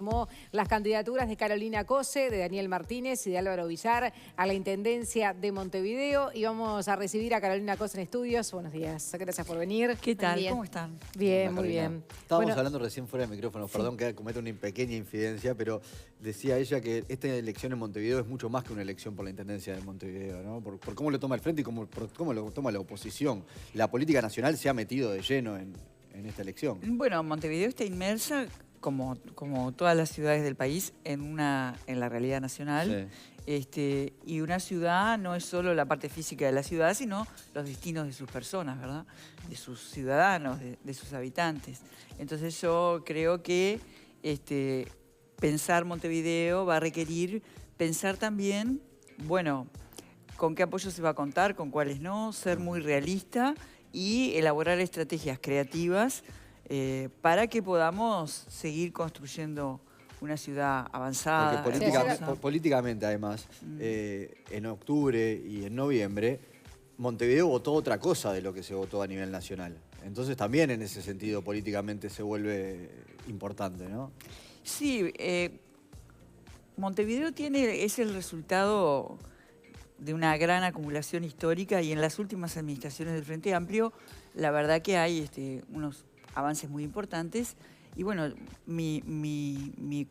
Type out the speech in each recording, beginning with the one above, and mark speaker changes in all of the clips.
Speaker 1: Tomó las candidaturas de Carolina Cose, de Daniel Martínez y de Álvaro Villar a la Intendencia de Montevideo. Y vamos a recibir a Carolina Cose en estudios. Buenos días, gracias por venir.
Speaker 2: ¿Qué tal?
Speaker 1: Bien.
Speaker 2: ¿Cómo están?
Speaker 1: Bien,
Speaker 3: Hola,
Speaker 1: muy
Speaker 3: Carolina.
Speaker 1: bien.
Speaker 3: Estábamos hablando recién fuera de micrófono, perdón que cometa una pequeña infidencia, pero decía ella que esta elección en Montevideo es mucho más que una elección por la Intendencia de Montevideo, ¿no? Por cómo lo toma el frente y por cómo lo toma la oposición. La política nacional se ha metido de lleno en esta elección.
Speaker 2: Bueno, Montevideo está inmersa, como todas las ciudades del país, en la realidad nacional.
Speaker 3: Sí.
Speaker 2: Y una ciudad no es solo la parte física de la ciudad, sino los destinos de sus personas, ¿verdad? De sus ciudadanos, de sus habitantes. Entonces yo creo que pensar Montevideo va a requerir pensar también, bueno, con qué apoyo se va a contar, con cuáles no, ser muy realista y elaborar estrategias creativas para que podamos seguir construyendo una ciudad avanzada.
Speaker 3: Porque políticamente, además, en octubre y en noviembre, Montevideo votó otra cosa de lo que se votó a nivel nacional. Entonces también en ese sentido políticamente se vuelve importante, ¿no?
Speaker 2: Sí, Montevideo es el resultado de una gran acumulación histórica y en las últimas administraciones del Frente Amplio la verdad que hay unos avances muy importantes y bueno, mi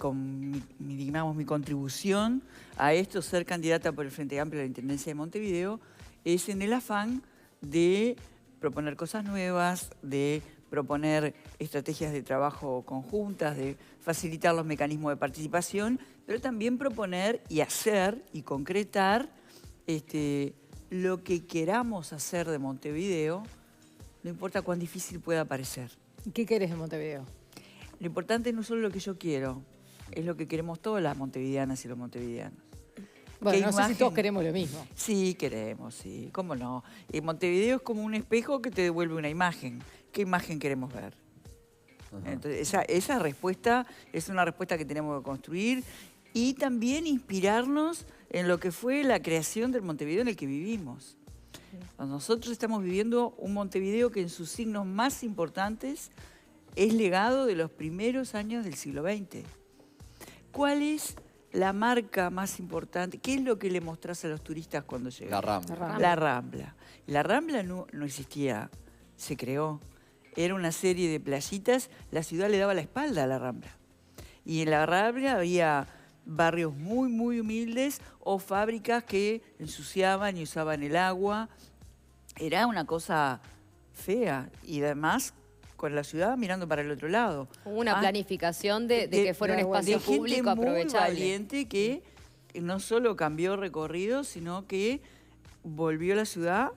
Speaker 2: contribución a esto, ser candidata por el Frente Amplio a la Intendencia de Montevideo, es en el afán de proponer cosas nuevas, de proponer estrategias de trabajo conjuntas, de facilitar los mecanismos de participación, pero también proponer y hacer y concretar lo que queramos hacer de Montevideo, no importa cuán difícil pueda parecer.
Speaker 1: ¿Qué querés de Montevideo?
Speaker 2: Lo importante no es solo lo que yo quiero, es lo que queremos todas las montevideanas y los montevideanos.
Speaker 1: Bueno, no sé si todos queremos lo mismo.
Speaker 2: Sí, queremos, sí, cómo no. Montevideo es como un espejo que te devuelve una imagen. ¿Qué imagen queremos ver? Entonces, esa respuesta es una respuesta que tenemos que construir y también inspirarnos en lo que fue la creación del Montevideo en el que vivimos. Nosotros estamos viviendo un Montevideo que en sus signos más importantes es legado de los primeros años del siglo XX. ¿Cuál es la marca más importante? ¿Qué es lo que le mostrás a los turistas cuando llegan?
Speaker 3: La Rambla.
Speaker 2: La Rambla. La Rambla no existía, se creó. Era una serie de playitas, la ciudad le daba la espalda a la Rambla. Y en la Rambla había barrios muy, muy humildes o fábricas que ensuciaban y usaban el agua. Era una cosa fea y además con la ciudad mirando para el otro lado.
Speaker 4: Hubo una planificación de que fuera un espacio público aprovechable.
Speaker 2: Muy valiente que no solo cambió recorrido, sino que volvió la ciudad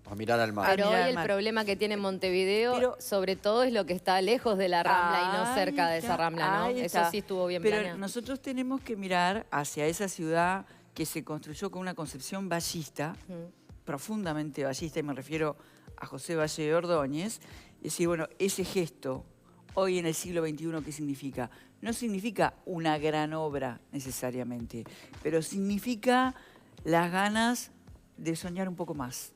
Speaker 3: a mirar al mar.
Speaker 4: Pero hoy el problema que tiene Montevideo, sobre todo, es lo que está lejos de la Rambla y no cerca de esa Rambla, ¿no? Eso sí estuvo bien planeado.
Speaker 2: Pero nosotros tenemos que mirar hacia esa ciudad que se construyó con una concepción vallista, profundamente vallista, y me refiero a José Valle de Ordóñez, y decir, bueno, ese gesto, hoy en el siglo XXI, ¿qué significa? No significa una gran obra necesariamente, pero significa las ganas de soñar un poco más.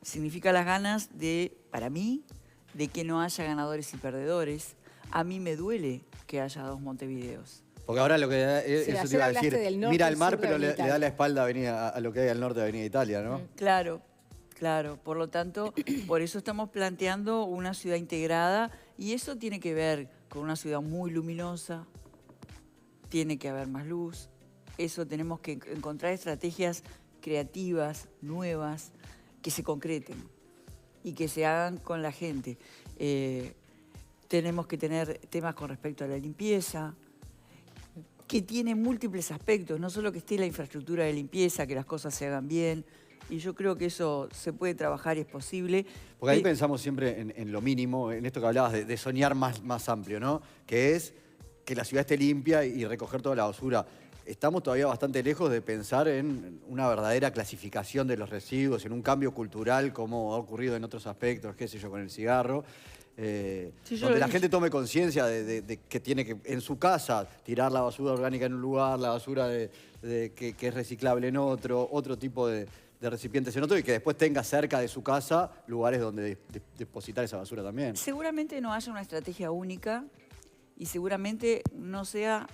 Speaker 2: Significa las ganas de, para mí, de que no haya ganadores y perdedores. A mí me duele que haya dos Montevideos.
Speaker 3: Porque ahora lo que eso te iba a decir, mira al mar pero le da la espalda a lo que hay al norte de Avenida Italia, ¿no?
Speaker 2: Claro, claro. Por lo tanto, por eso estamos planteando una ciudad integrada y eso tiene que ver con una ciudad muy luminosa, tiene que haber más luz, eso tenemos que encontrar estrategias creativas, nuevas, que se concreten y que se hagan con la gente. Tenemos que tener temas con respecto a la limpieza, que tiene múltiples aspectos, no solo que esté la infraestructura de limpieza, que las cosas se hagan bien, y yo creo que eso se puede trabajar y es posible.
Speaker 3: Porque ahí pensamos siempre en lo mínimo, en esto que hablabas de soñar más amplio, ¿no? Que es que la ciudad esté limpia y recoger toda la basura. Estamos todavía bastante lejos de pensar en una verdadera clasificación de los residuos, en un cambio cultural como ha ocurrido en otros aspectos, qué sé yo, con el cigarro. Donde la gente tome conciencia de que tiene que, en su casa, tirar la basura orgánica en un lugar, la basura que es reciclable en otro tipo de recipientes en otro, y que después tenga cerca de su casa lugares donde depositar esa basura también.
Speaker 2: Seguramente no haya una estrategia única y seguramente no sea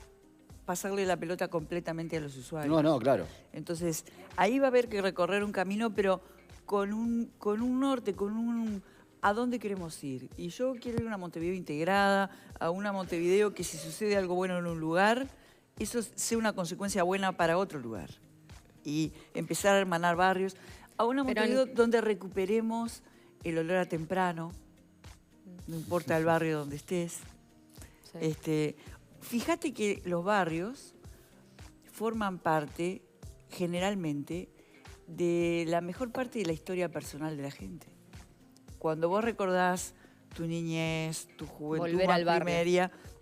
Speaker 2: pasarle la pelota completamente a los usuarios.
Speaker 3: No, no, claro.
Speaker 2: Entonces, ahí va a haber que recorrer un camino, pero con un norte, ¿a dónde queremos ir? Y yo quiero ir a una Montevideo integrada, a una Montevideo que si sucede algo bueno en un lugar, eso sea una consecuencia buena para otro lugar. Y empezar a hermanar barrios. A una Montevideo donde recuperemos el olor a temprano, no importa el barrio donde estés. Sí. Fíjate que los barrios forman parte, generalmente, de la mejor parte de la historia personal de la gente. Cuando vos recordás tu niñez, tu juventud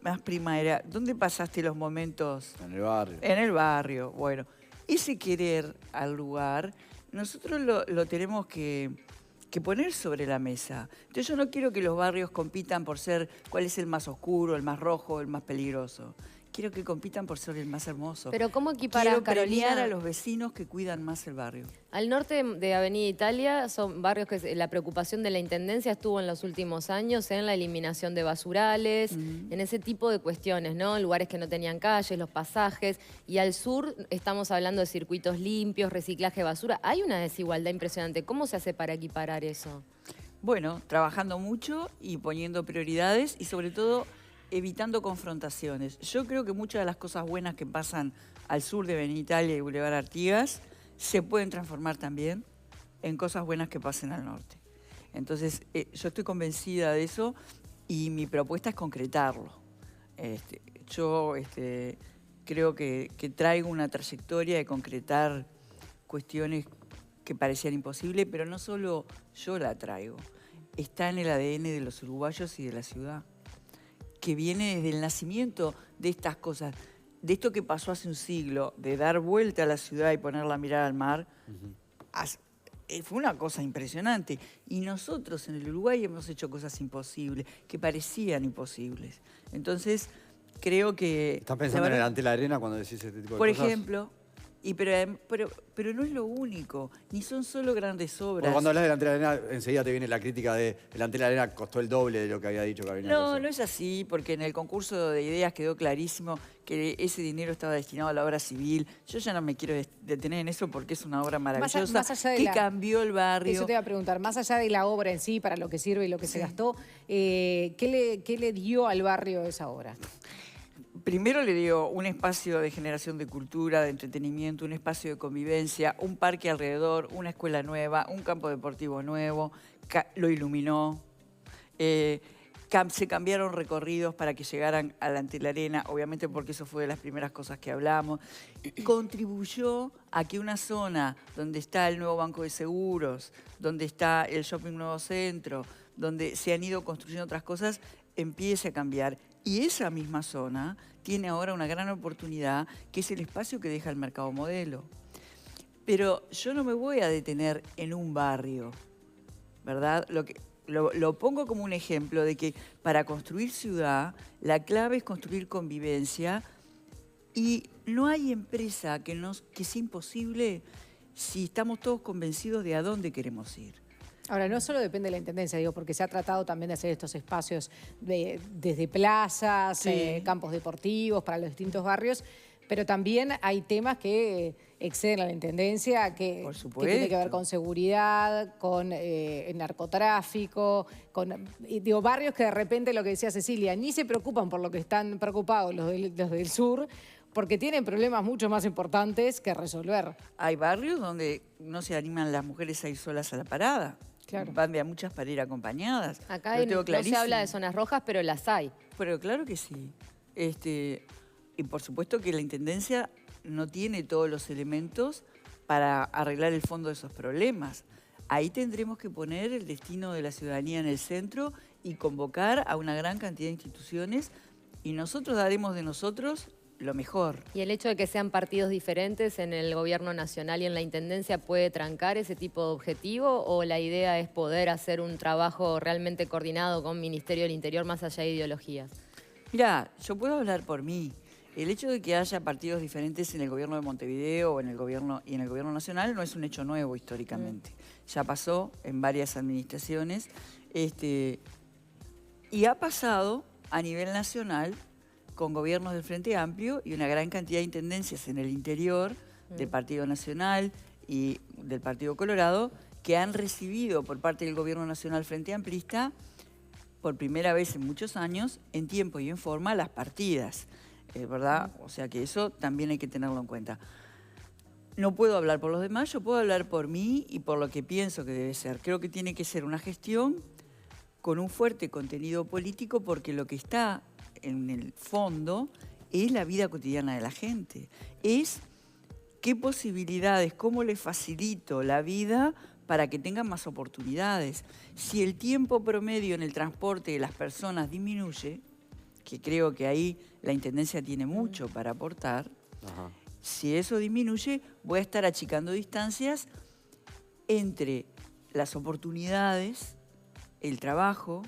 Speaker 2: más primaria, ¿dónde pasaste los momentos?
Speaker 3: En el barrio.
Speaker 2: En el barrio, bueno. Ese querer al lugar, nosotros lo tenemos que poner sobre la mesa. Entonces yo no quiero que los barrios compitan por ser cuál es el más oscuro, el más rojo, el más peligroso. Quiero que compitan por ser el más hermoso.
Speaker 4: Pero ¿cómo equiparas, Carolina,
Speaker 2: premiar a los vecinos que cuidan más el barrio?
Speaker 4: Al norte de Avenida Italia son barrios que la preocupación de la Intendencia estuvo en los últimos años en la eliminación de basurales, en ese tipo de cuestiones, ¿no? Lugares que no tenían calles, los pasajes. Y al sur estamos hablando de circuitos limpios, reciclaje de basura. Hay una desigualdad impresionante. ¿Cómo se hace para equiparar eso?
Speaker 2: Bueno, trabajando mucho y poniendo prioridades y sobre todo evitando confrontaciones. Yo creo que muchas de las cosas buenas que pasan al sur de Avenida Italia y Boulevard Artigas se pueden transformar también en cosas buenas que pasen al norte. Entonces, yo estoy convencida de eso y mi propuesta es concretarlo. Yo creo que traigo una trayectoria de concretar cuestiones que parecían imposibles, pero no solo yo la traigo. Está en el ADN de los uruguayos y de la ciudad, que viene desde el nacimiento de estas cosas, de esto que pasó hace un siglo, de dar vuelta a la ciudad y poner la mirada al mar. Fue una cosa impresionante. Y nosotros en el Uruguay hemos hecho cosas imposibles, que parecían imposibles. Entonces, creo que...
Speaker 3: ¿Estás pensando en el Antel Arena cuando decís este tipo de cosas?
Speaker 2: Por ejemplo... Pero no es lo único, ni son solo grandes obras.
Speaker 3: Porque cuando hablas del Antel Arena, enseguida te viene la crítica de el Antel Arena costó el doble de lo que había dicho Carolina.
Speaker 2: No, no es así, porque en el concurso de ideas quedó clarísimo que ese dinero estaba destinado a la obra civil. Yo ya no me quiero detener en eso porque es una obra maravillosa
Speaker 1: más allá de
Speaker 2: cambió el barrio.
Speaker 1: Eso te iba a preguntar, más allá de la obra en sí, para lo que sirve y lo que se gastó, ¿qué le dio al barrio esa obra?
Speaker 2: Primero le dio un espacio de generación de cultura, de entretenimiento, un espacio de convivencia, un parque alrededor, una escuela nueva, un campo deportivo nuevo, lo iluminó. Se cambiaron recorridos para que llegaran a la Antel Arena, obviamente porque eso fue de las primeras cosas que hablamos. Contribuyó a que una zona donde está el nuevo Banco de Seguros, donde está el Shopping Nuevo Centro, donde se han ido construyendo otras cosas, empiece a cambiar. Y esa misma zona tiene ahora una gran oportunidad, que es el espacio que deja el mercado modelo. Pero yo no me voy a detener en un barrio, ¿verdad? Lo pongo como un ejemplo de que para construir ciudad, la clave es construir convivencia y no hay empresa que sea imposible si estamos todos convencidos de a dónde queremos ir.
Speaker 1: Ahora, no solo depende de la Intendencia, digo, porque se ha tratado también de hacer estos espacios desde plazas, campos deportivos para los distintos barrios, pero también hay temas que exceden a la Intendencia, que tienen que ver con seguridad, con narcotráfico, digo, barrios que de repente, lo que decía Cecilia, ni se preocupan por lo que están preocupados los del sur, porque tienen problemas mucho más importantes que resolver.
Speaker 2: Hay barrios donde no se animan las mujeres a ir solas a la parada.
Speaker 1: Claro.
Speaker 2: Van de a muchas para ir acompañadas.
Speaker 4: Acá no se habla de zonas rojas, pero las hay.
Speaker 2: Pero claro que sí. Y por supuesto que la Intendencia no tiene todos los elementos para arreglar el fondo de esos problemas. Ahí tendremos que poner el destino de la ciudadanía en el centro y convocar a una gran cantidad de instituciones y nosotros daremos de nosotros lo mejor.
Speaker 4: ¿Y el hecho de que sean partidos diferentes en el gobierno nacional y en la Intendencia puede trancar ese tipo de objetivo o la idea es poder hacer un trabajo realmente coordinado con Ministerio del Interior más allá de ideologías?
Speaker 2: Mirá, yo puedo hablar por mí. El hecho de que haya partidos diferentes en el gobierno de Montevideo o en el gobierno nacional no es un hecho nuevo históricamente. Ya pasó en varias administraciones y ha pasado a nivel nacional con gobiernos del Frente Amplio y una gran cantidad de intendencias en el interior del Partido Nacional y del Partido Colorado que han recibido por parte del Gobierno Nacional Frente Amplista por primera vez en muchos años, en tiempo y en forma, las partidas, ¿verdad? O sea que eso también hay que tenerlo en cuenta. No puedo hablar por los demás, yo puedo hablar por mí y por lo que pienso que debe ser. Creo que tiene que ser una gestión con un fuerte contenido político porque lo que está en el fondo es la vida cotidiana de la gente. Es qué posibilidades, cómo le facilito la vida para que tengan más oportunidades. Si el tiempo promedio en el transporte de las personas disminuye, que creo que ahí la Intendencia tiene mucho para aportar, si eso disminuye, voy a estar achicando distancias entre las oportunidades, el trabajo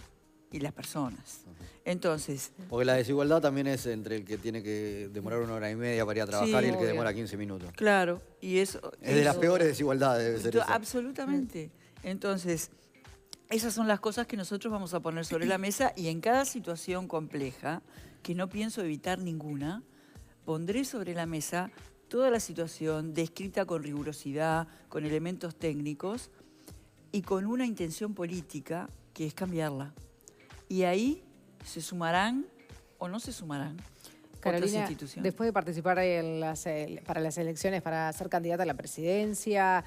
Speaker 2: y las personas. Entonces...
Speaker 3: Porque la desigualdad también es entre el que tiene que demorar 1 hora y media para ir a trabajar y el que demora 15 minutos.
Speaker 2: Claro, y eso...
Speaker 3: Es de las peores desigualdades, debe ser eso.
Speaker 2: Absolutamente. Entonces, esas son las cosas que nosotros vamos a poner sobre la mesa y en cada situación compleja, que no pienso evitar ninguna, pondré sobre la mesa toda la situación descrita con rigurosidad, con elementos técnicos y con una intención política que es cambiarla. Y ahí se sumarán o no se sumarán otras
Speaker 1: Carolina,
Speaker 2: instituciones.
Speaker 1: después de participar para las elecciones, para ser candidata a la presidencia,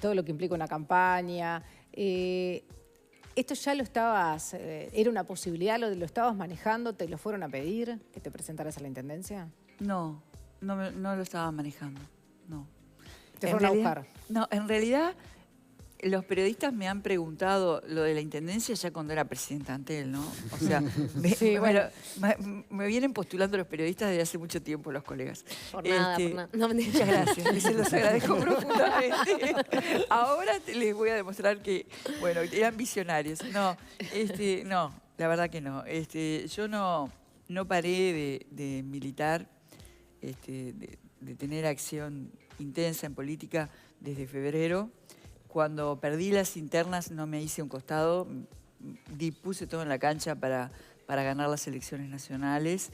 Speaker 1: todo lo que implica una campaña, ¿esto ya lo estabas, era una posibilidad, lo estabas manejando, te lo fueron a pedir, que te presentaras a la Intendencia?
Speaker 2: No lo estaba manejando, no.
Speaker 1: ¿Te fueron a buscar?
Speaker 2: No, en realidad los periodistas me han preguntado lo de la Intendencia ya cuando era presidenta Antel, ¿no? O sea, me vienen postulando los periodistas desde hace mucho tiempo, los colegas.
Speaker 4: Por nada. No,
Speaker 2: muchas gracias, se los agradezco profundamente. Ahora les voy a demostrar que, bueno, eran visionarios. No, no, la verdad que no. Yo no paré de militar, de tener acción intensa en política desde febrero. Cuando perdí las internas no me hice un costado, puse todo en la cancha para ganar las elecciones nacionales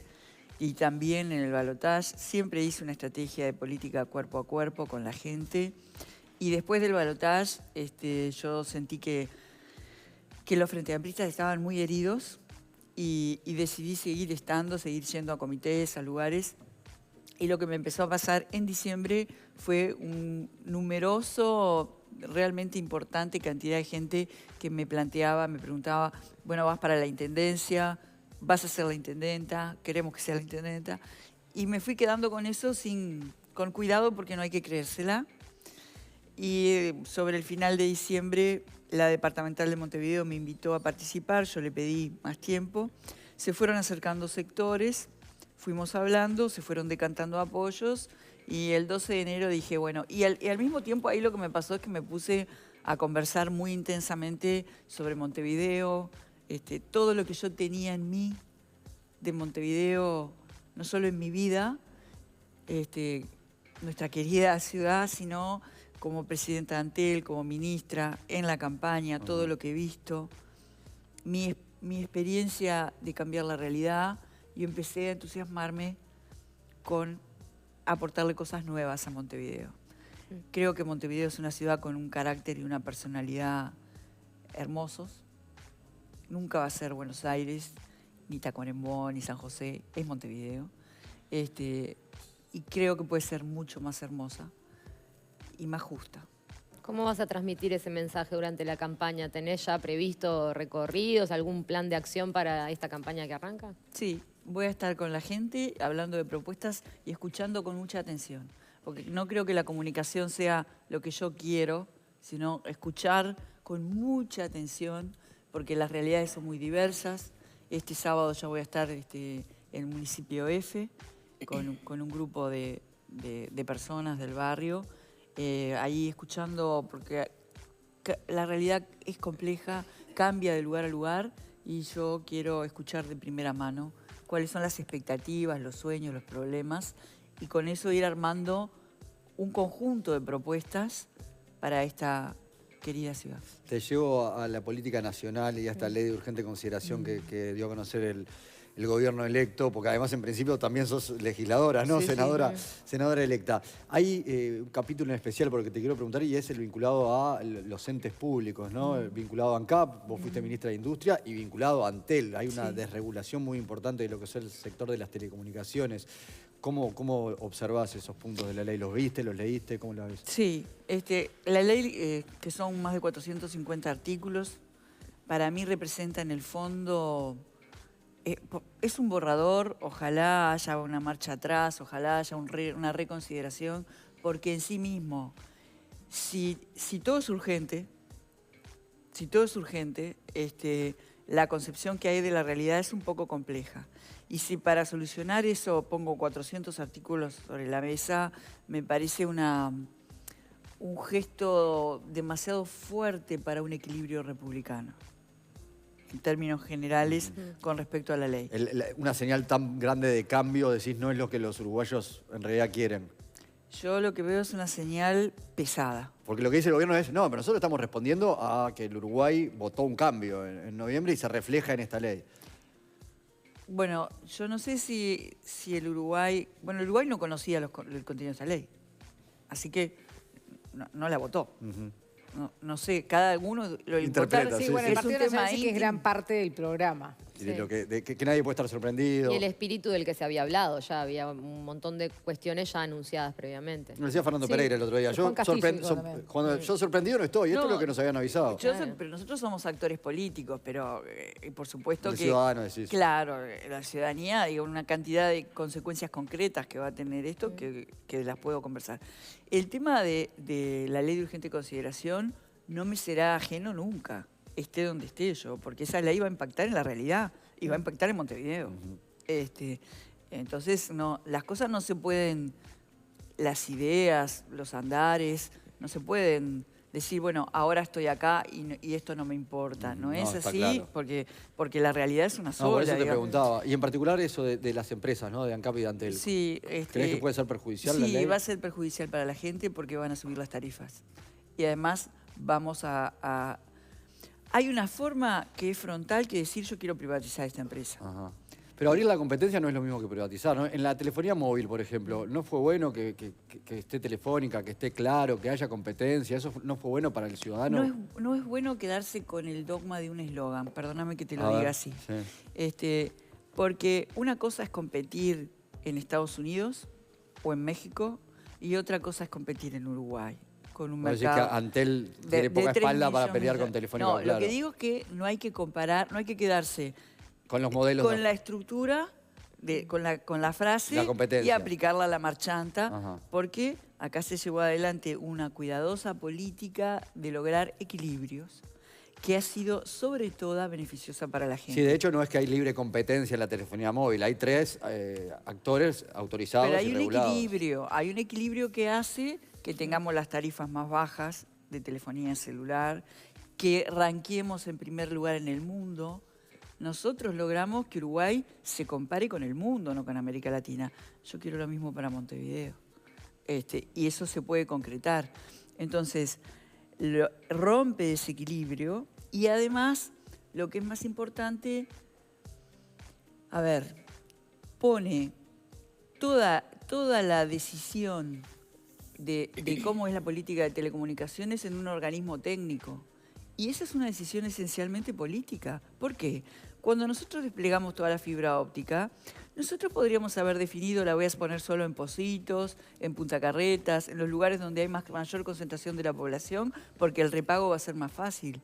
Speaker 2: y también en el balotaje. Siempre hice una estrategia de política cuerpo a cuerpo con la gente y después del balotaje yo sentí que los frente-amplistas estaban muy heridos y decidí seguir yendo a comités, a lugares. Y lo que me empezó a pasar en diciembre fue un numeroso, realmente importante cantidad de gente que me preguntaba, bueno, vas para la Intendencia, vas a ser la Intendenta, queremos que sea la Intendenta. Y me fui quedando con eso con cuidado porque no hay que creérsela. Y sobre el final de diciembre, la Departamental de Montevideo me invitó a participar, yo le pedí más tiempo. Se fueron acercando sectores, fuimos hablando, se fueron decantando apoyos y el 12 de enero dije, bueno, y al mismo tiempo ahí lo que me pasó es que me puse a conversar muy intensamente sobre Montevideo, todo lo que yo tenía en mí de Montevideo, no solo en mi vida, nuestra querida ciudad, sino como presidenta de Antel, como ministra, en la campaña, todo lo que he visto, mi experiencia de cambiar la realidad. Y empecé a entusiasmarme con aportarle cosas nuevas a Montevideo. Creo que Montevideo es una ciudad con un carácter y una personalidad hermosos. Nunca va a ser Buenos Aires, ni Tacuarembó, ni San José, es Montevideo. Y creo que puede ser mucho más hermosa y más justa.
Speaker 4: ¿Cómo vas a transmitir ese mensaje durante la campaña? ¿Tenés ya previsto recorridos, algún plan de acción para esta campaña que arranca?
Speaker 2: Sí, voy a estar con la gente hablando de propuestas y escuchando con mucha atención. Porque no creo que la comunicación sea lo que yo quiero, sino escuchar con mucha atención, porque las realidades son muy diversas. Este sábado ya voy a estar en el municipio F, con un grupo de personas del barrio, ahí escuchando, porque la realidad es compleja, cambia de lugar a lugar, y yo quiero escuchar de primera mano cuáles son las expectativas, los sueños, los problemas, y con eso ir armando un conjunto de propuestas para esta querida ciudad.
Speaker 3: Te llevo a la política nacional y a esta ley de urgente consideración que dio a conocer el gobierno electo, porque además en principio también sos legisladora, ¿no?
Speaker 2: Sí, sí.
Speaker 3: Senadora electa. Hay un capítulo en especial por el que te quiero preguntar y es el vinculado a los entes públicos, ¿no? Vinculado a ANCAP, vos fuiste ministra de Industria, y vinculado a Antel. Hay una desregulación muy importante de lo que es el sector de las telecomunicaciones. ¿Cómo observás esos puntos de la ley? ¿Los viste, los leíste? ¿Cómo la ves?
Speaker 2: Sí, la ley, que son más de 450 artículos, para mí representa en el fondo, es un borrador, ojalá haya una marcha atrás, ojalá haya una reconsideración, porque en sí mismo, si todo es urgente, la concepción que hay de la realidad es un poco compleja. Y si para solucionar eso pongo 400 artículos sobre la mesa, me parece un gesto demasiado fuerte para un equilibrio republicano, en términos generales, con respecto a la ley.
Speaker 3: Una señal tan grande de cambio, decís, no es lo que los uruguayos en realidad quieren.
Speaker 2: Yo lo que veo es una señal pesada.
Speaker 3: Porque lo que dice el gobierno es, no, pero nosotros estamos respondiendo a que el Uruguay votó un cambio en noviembre y se refleja en esta ley.
Speaker 2: Bueno, yo no sé si el Uruguay... Bueno, el Uruguay no conocía el contenido de esa ley, así que no la votó. No sé, cada uno lo
Speaker 3: Interpreta,
Speaker 2: importante.
Speaker 1: Sí, bueno, el
Speaker 2: es un
Speaker 1: Partido Nacional
Speaker 2: tema
Speaker 1: sí que es gran parte del programa.
Speaker 3: Y de lo que nadie puede estar sorprendido.
Speaker 4: Y el espíritu del que se había hablado, ya había un montón de cuestiones ya anunciadas previamente.
Speaker 3: Lo decía Fernando
Speaker 1: Sí,
Speaker 3: Pereira el otro día.
Speaker 1: Juan Castillo dijo también.
Speaker 3: Cuando yo sorprendido no estoy, esto
Speaker 2: No,
Speaker 3: es lo que nos habían avisado.
Speaker 2: Pero nosotros somos actores políticos, pero por supuesto
Speaker 3: El
Speaker 2: que...
Speaker 3: ciudadano, decís.
Speaker 2: Claro, la ciudadanía, digo, una cantidad de consecuencias concretas que va a tener esto que las puedo conversar. El tema de la ley de urgente consideración no me será ajeno nunca, esté donde esté yo, porque esa ley va a impactar en la realidad y va a impactar en Montevideo. Entonces, no, las cosas no se pueden, las ideas, los andares, no se pueden decir, bueno, ahora estoy acá y esto no me importa. No es
Speaker 3: está
Speaker 2: así,
Speaker 3: claro.
Speaker 2: porque la realidad es una sola.
Speaker 3: No, por eso te
Speaker 2: digamos.
Speaker 3: preguntaba. Y en particular eso de las empresas, ¿no? De ANCAP y de Antel.
Speaker 2: Sí,
Speaker 3: ¿Crees que puede ser perjudicial la ley?
Speaker 2: Sí, va a ser perjudicial para la gente porque van a subir las tarifas. Y además vamos a... Hay una forma que es frontal que decir yo quiero privatizar esta empresa.
Speaker 3: Ajá. Pero abrir la competencia no es lo mismo que privatizar, ¿no? En la telefonía móvil, por ejemplo, ¿no fue bueno que esté Telefónica, que esté Claro, que haya competencia? ¿Eso no fue bueno para el ciudadano?
Speaker 2: No es bueno quedarse con el dogma de un eslogan, perdóname que te lo
Speaker 3: A
Speaker 2: diga
Speaker 3: ver,
Speaker 2: así.
Speaker 3: sí.
Speaker 2: Porque una cosa es competir en Estados Unidos o en México y otra cosa es competir en Uruguay. Con un
Speaker 3: Vos decís
Speaker 2: mercado
Speaker 3: que Antel tiene poca
Speaker 2: 3
Speaker 3: espalda para
Speaker 2: millones
Speaker 3: pelear
Speaker 2: de-
Speaker 3: con Telefónica.
Speaker 2: No,
Speaker 3: Claro.
Speaker 2: lo que digo es que no hay que comparar, no hay que quedarse
Speaker 3: Con los modelos.
Speaker 2: con la estructura, con la frase
Speaker 3: La competencia.
Speaker 2: y aplicarla a la marchanta,
Speaker 3: Ajá.
Speaker 2: porque acá se llevó adelante una cuidadosa política de lograr equilibrios que ha sido sobre todo beneficiosa para la gente.
Speaker 3: Sí, de hecho no es que hay libre competencia en la telefonía móvil, hay 3 actores autorizados
Speaker 2: Pero
Speaker 3: y
Speaker 2: hay un
Speaker 3: regulados.
Speaker 2: hay un equilibrio que hace que tengamos las tarifas más bajas de telefonía celular, que ranqueemos en primer lugar en el mundo. Nosotros logramos que Uruguay se compare con el mundo, no con América Latina. Yo quiero lo mismo para Montevideo. Y eso se puede concretar. Entonces, rompe ese equilibrio y además, lo que es más importante, a ver, pone toda la decisión de cómo es la política de telecomunicaciones en un organismo técnico. Y esa es una decisión esencialmente política. ¿Por qué? Cuando nosotros desplegamos toda la fibra óptica, nosotros podríamos haber definido, la voy a poner solo en Pocitos, en Punta Carretas, en los lugares donde hay mayor concentración de la población, porque el repago va a ser más fácil.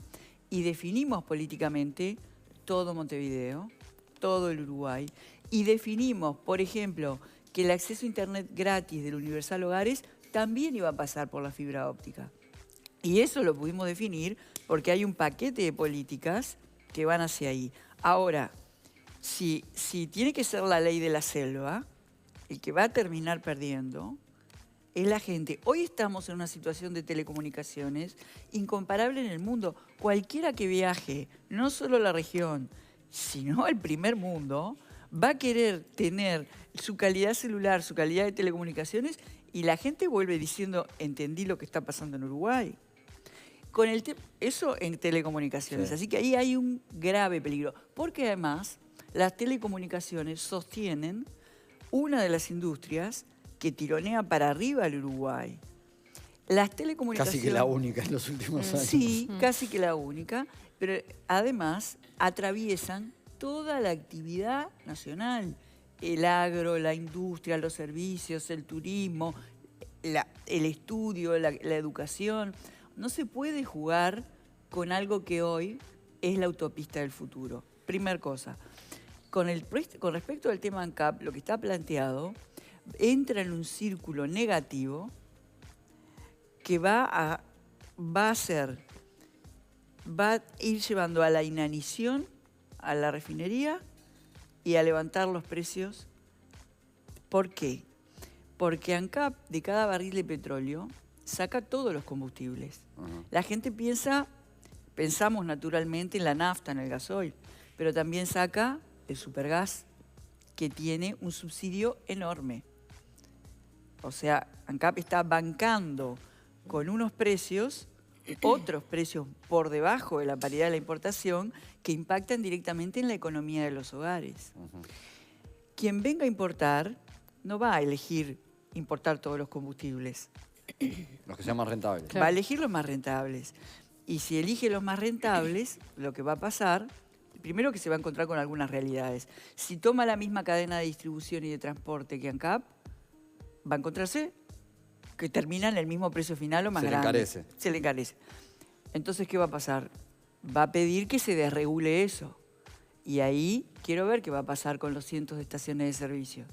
Speaker 2: Y definimos políticamente todo Montevideo, todo el Uruguay, y definimos, por ejemplo, que el acceso a Internet gratis del Universal Hogares también iba a pasar por la fibra óptica. Y eso lo pudimos definir porque hay un paquete de políticas que van hacia ahí. Ahora, si tiene que ser la ley de la selva, el que va a terminar perdiendo es la gente. Hoy estamos en una situación de telecomunicaciones incomparable en el mundo. Cualquiera que viaje, no solo a la región, sino al primer mundo, va a querer tener su calidad celular, su calidad de telecomunicaciones, y la gente vuelve diciendo, entendí lo que está pasando en Uruguay. Con eso en telecomunicaciones.
Speaker 3: Sí.
Speaker 2: Así que ahí hay un grave peligro. Porque además las telecomunicaciones sostienen una de las industrias que tironea para arriba al Uruguay. Las telecomunicaciones...
Speaker 3: Casi que la única en los últimos años.
Speaker 2: Sí, casi que la única, pero además atraviesan toda la actividad nacional. El agro, la industria, los servicios, el turismo, el estudio, la educación. No se puede jugar con algo que hoy es la autopista del futuro. Primer cosa. Con respecto al tema ANCAP, lo que está planteado entra en un círculo negativo que va a ir llevando a la inanición a la refinería y a levantar los precios. ¿Por qué? Porque ANCAP de cada barril de petróleo saca todos los combustibles. La gente pensamos naturalmente en la nafta, en el gasoil, pero también saca el supergas, que tiene un subsidio enorme. O sea, ANCAP está bancando con unos precios, otros precios por debajo de la paridad de la importación, que impactan directamente en la economía de los hogares. Quien venga a importar no va a elegir importar todos los combustibles.
Speaker 3: Los que sean más rentables.
Speaker 1: Claro.
Speaker 2: Va a elegir los más rentables. Y si elige los más rentables, lo que va a pasar, primero que se va a encontrar con algunas realidades. Si toma la misma cadena de distribución y de transporte que ANCAP, va a encontrarse que termina en el mismo precio final o más grande.
Speaker 3: encarece.
Speaker 2: Se le encarece. Entonces, ¿qué va a pasar? Va a pedir que se desregule eso. Y ahí quiero ver qué va a pasar con los cientos de estaciones de servicio.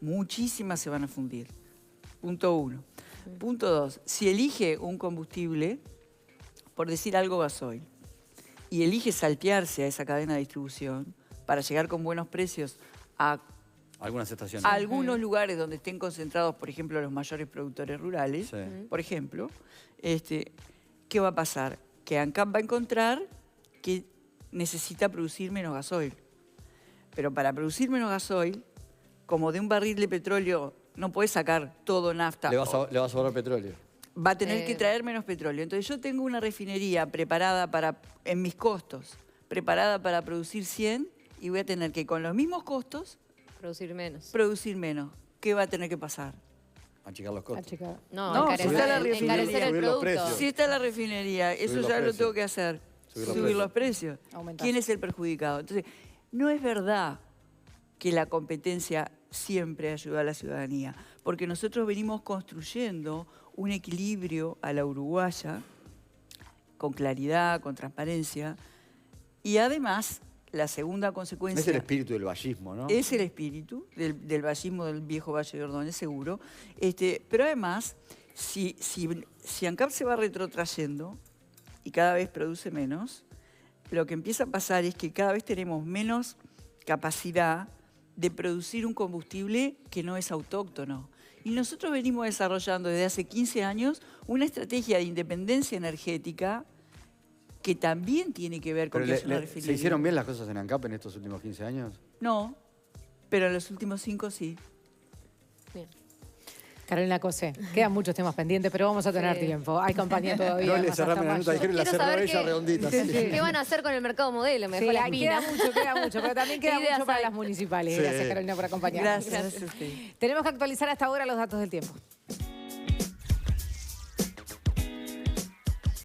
Speaker 2: Muchísimas se van a fundir. Punto 1. Punto 2. Si elige un combustible, por decir algo gasoil, y elige saltearse a esa cadena de distribución para llegar con buenos precios a
Speaker 3: Algunas estaciones.
Speaker 2: algunos lugares donde estén concentrados, por ejemplo, los mayores productores rurales,
Speaker 3: Sí.
Speaker 2: por ejemplo, ¿qué va a pasar? Que ANCAP va a encontrar que necesita producir menos gasoil. Pero para producir menos gasoil, como de un barril de petróleo no puede sacar todo nafta,
Speaker 3: Le va a sobrar petróleo.
Speaker 2: va a tener que traer menos petróleo. Entonces yo tengo una refinería preparada en mis costos, preparada para producir 100 y voy a tener que con los mismos costos
Speaker 4: Producir menos.
Speaker 2: producir menos. ¿Qué va a tener que pasar?
Speaker 3: Achicar los costos.
Speaker 1: Chica.
Speaker 4: No,
Speaker 2: No,
Speaker 4: encarecer,
Speaker 2: está la refinería.
Speaker 4: encarecer el
Speaker 3: Subir los
Speaker 4: producto.
Speaker 3: precios.
Speaker 2: Si está la refinería, eso
Speaker 3: Subir los
Speaker 2: ya lo
Speaker 3: precios.
Speaker 2: tengo que hacer.
Speaker 3: Subir los
Speaker 2: precios.
Speaker 1: Aumentar.
Speaker 2: ¿Quién es el perjudicado? Entonces, no es verdad que la competencia siempre ayuda a la ciudadanía, porque nosotros venimos construyendo un equilibrio a la uruguaya, con claridad, con transparencia, y además, la segunda consecuencia...
Speaker 3: Es el espíritu del vallismo, ¿no?
Speaker 2: Es el espíritu del vallismo del viejo Valle de Ordóñez, seguro. Pero además, si ANCAP se va retrotrayendo y cada vez produce menos, lo que empieza a pasar es que cada vez tenemos menos capacidad de producir un combustible que no es autóctono. Y nosotros venimos desarrollando desde hace 15 años una estrategia de independencia energética que también tiene que ver con
Speaker 3: Pero
Speaker 2: que es una refinería.
Speaker 3: ¿Se hicieron bien las cosas en ANCAP en estos últimos 15 años?
Speaker 2: No, pero en los últimos 5 sí.
Speaker 4: Bien.
Speaker 1: Carolina Cosé, quedan muchos temas pendientes, pero vamos a tener
Speaker 4: Sí.
Speaker 1: tiempo. Hay compañía todavía.
Speaker 3: No le
Speaker 1: además,
Speaker 3: cerrame
Speaker 1: hasta
Speaker 3: la nota,
Speaker 1: mayo.
Speaker 3: dijeron la
Speaker 4: Quiero
Speaker 3: cerró
Speaker 4: saber
Speaker 3: ella
Speaker 4: qué-
Speaker 3: redondita.
Speaker 1: Sí,
Speaker 3: sí.
Speaker 1: sí.
Speaker 4: ¿Qué van a hacer con el mercado modelo? Me
Speaker 1: Sí,
Speaker 4: dejó la
Speaker 1: queda
Speaker 4: espina.
Speaker 1: mucho, pero también queda
Speaker 4: Ideas
Speaker 1: mucho para
Speaker 4: hay.
Speaker 1: las municipales.
Speaker 3: Sí.
Speaker 1: Gracias, Carolina, por acompañarnos.
Speaker 2: Gracias a usted.
Speaker 1: Tenemos que actualizar hasta ahora los datos del tiempo.